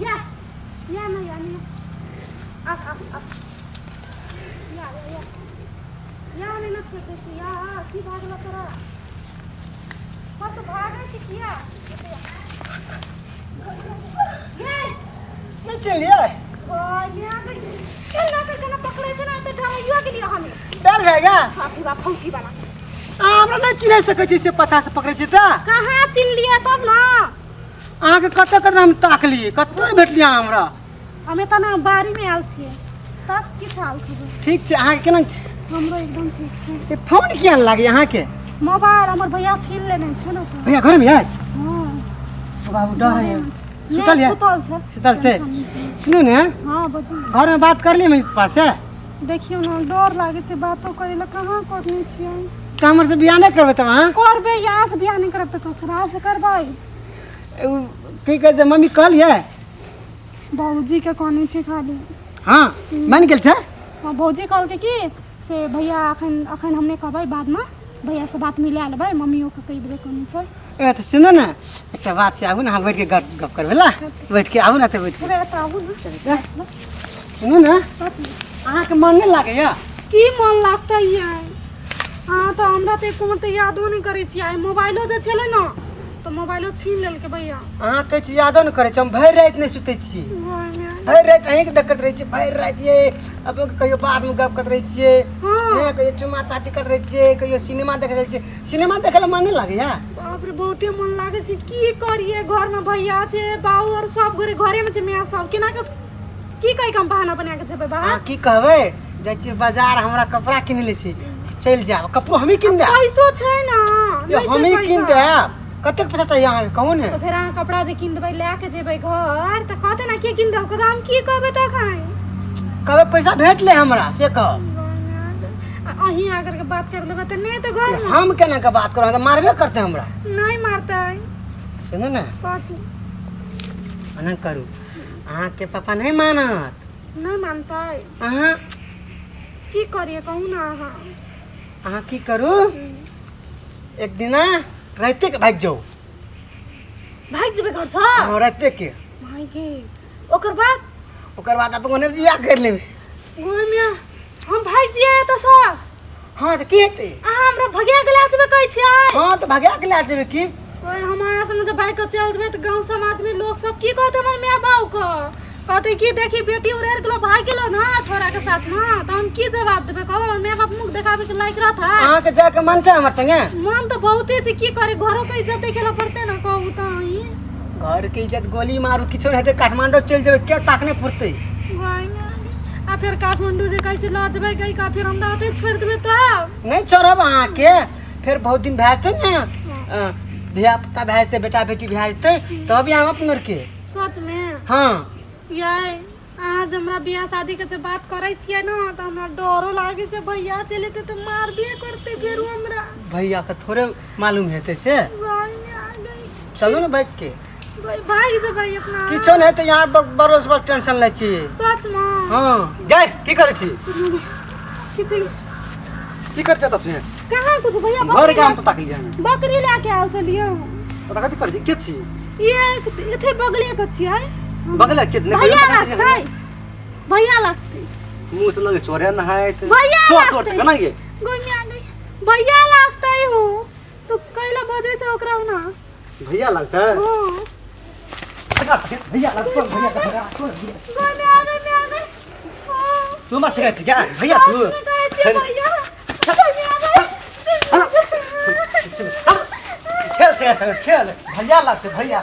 या ना या नहीं या नहीं ना करते या की भागला करा तो भागे कि किया ये नहीं चलिए ओ ये आ गई चल ना तो पकड़े थे ना तो डराइयो के लिए हमें डर भएगा हां पूरा फौजी वाला हमरा नहीं चिन्ह सकै छी से 50 पकड़े छी त कहां चिन लिया तब ना अहाँ के कत कत हम ताकली कत्तो भेटलिया हमरा हमें त ना बारी में आल छिए तब की हाल खबर ठीक छै अहाँ केना छै हमरो एकदम ठीक छै ए फोन किया लागे अहाँ के मोबाइल हमर भैया छीन लेने छै ना भैया घर में है हां बाबू डर है सुतल है सुतल छै सुनो ने हां बजू घर में बात कर ली मेरे पास है देखियो ना डर लागे छै बातो करे ला कहां करनी छिए त हमर से बियाह नहीं करबे तब हां करबे यहाँ से बियाह नहीं करब त ककरा से करबै की कह जे मम्मी कहल है बाबूजी के कहने छै खाली हां मान गेल छै हां बाबूजी कहल के की से भैया अखन हमने कहबै बाद में भैया से बात मिला लेबै मम्मियों के कह देबै कहने छै ए त सुनो ना एक बात छै आबू ना हम बैठ के गप करबे ला बैठ के आबू ना त बैठ के अरे त आबू ना सुनो ना अहाँ के मन नहीं लागे या की मन लागता है हां तो हमरा त एको मत यादो नहीं करे छी आई मोबाइलो जे छले ना तो मोबाइलो छीन लेल के भैया अहाँ कह छी यादो नहीं करे छी हम भर रात नहीं सुते छी भर रात अहीं के देखत रहे छी भर रात ये अब कहियो बाद में गप करत रहे छी ने कहियो चुमा चाटी करत रहे छी कहियो सिनेमा देख रहे छी सिनेमा देखे मन नहीं लागे या बाप रे बहुते मन लागे छै की करिए घर में भैया छै बाऊ और सब घरे में छै मैं सब केना के की कहि हम बहाना बना के जेबै बाहर की कहबै जाइ छी बाजार हमरा कपड़ा किन ले छी चल जाब कपड़ो हम ही किन दे पैसो छै ना हम ही किन दे कतेक पैसा चाहिए अहाँ कहू ने तो फिर अहाँ कपड़ा जे किन देबै ले के जेबै घर त कहते ना के किन देल को हम की कहबै त खाई कबे पैसा भेट ले हमरा से कह अहीं आकर के बात कर लेबै त नहीं तो घर में हम केना के बात करो त मारबे करते हमरा नहीं मारता है सुनो ना काटू अना करू अहाँ के पापा नहीं मानत नहीं मानता है अहाँ की करिए कहू ना अहाँ की करू एक दिना राते के भाग जाओ भाग जेबै घर से हां राते के भाई के ओकर बाद अपन ने बियाह कर लेबे ओय मिया हम भाग जिए त सब हां त की हेते हमरा भगिया के ला जेबै कहै छियै हां त भगिया के ला जेबै की ओए हमारा संग जे बाइक चल जेबै त गांव समाज में लोग सब की कहते हमर माय बाऊ को कहते की देखी बेटी उड़ेर गेलो भाग गेलो ना छोरा के साथ ना त हम की जवाब देबै कहबो हमर माय बाप मुख देखाबे के लायक रहत है अहाँ के जाके मन छै हमर संगे मन तो बहुते छै की करे घरो के इज्जत देखेला पड़ते ना कहू त ही घर के इज्जत गोली मारू किछो हेते काठमांडू चल जेबै के ताकने पड़ते आ फिर काठमांडू जे कहै छै ल जेबै कहि का फिर हमरा ओते छोड़ देबै तब नहीं छोड़ब अहाँ के फिर बहुत दिन भैते ना धिया पुता भैते बेटा बेटी भैते तब हम अपन के सच में हां याय आज हमरा बियाह शादी के जे बात करै छियै ना त हमरा डरो लागे छै भैया चले त मारबे करते फेरू हमरा भैया के थोड़े मालूम हेते से भाई में आ गई चलो ना बैठ के भाग जे भाई अपना किछो नहीं त यहां बरोस बस टेंशन ले छी सच में हां जाय की करे छी किछ की करते तब से कहां कुछ भैया घर काम तो ताकलिया बकरी लेके आल छलियो पता कथि करे छी के छी ये एथे बगले के छियै बगले के नहीं भैया लगते मुंह तो लगे चोरे न है तो भैया चोर कना ये गोई में आ गई भैया लगता है हो तो कैला बजे छ ओकरा ना भैया लगता है हां भैया लगता है भैया गोई में आ गई तू मत सिखा छी क्या भैया तू भैया गोई में आ गई खेल से खेल भैया लगते भैया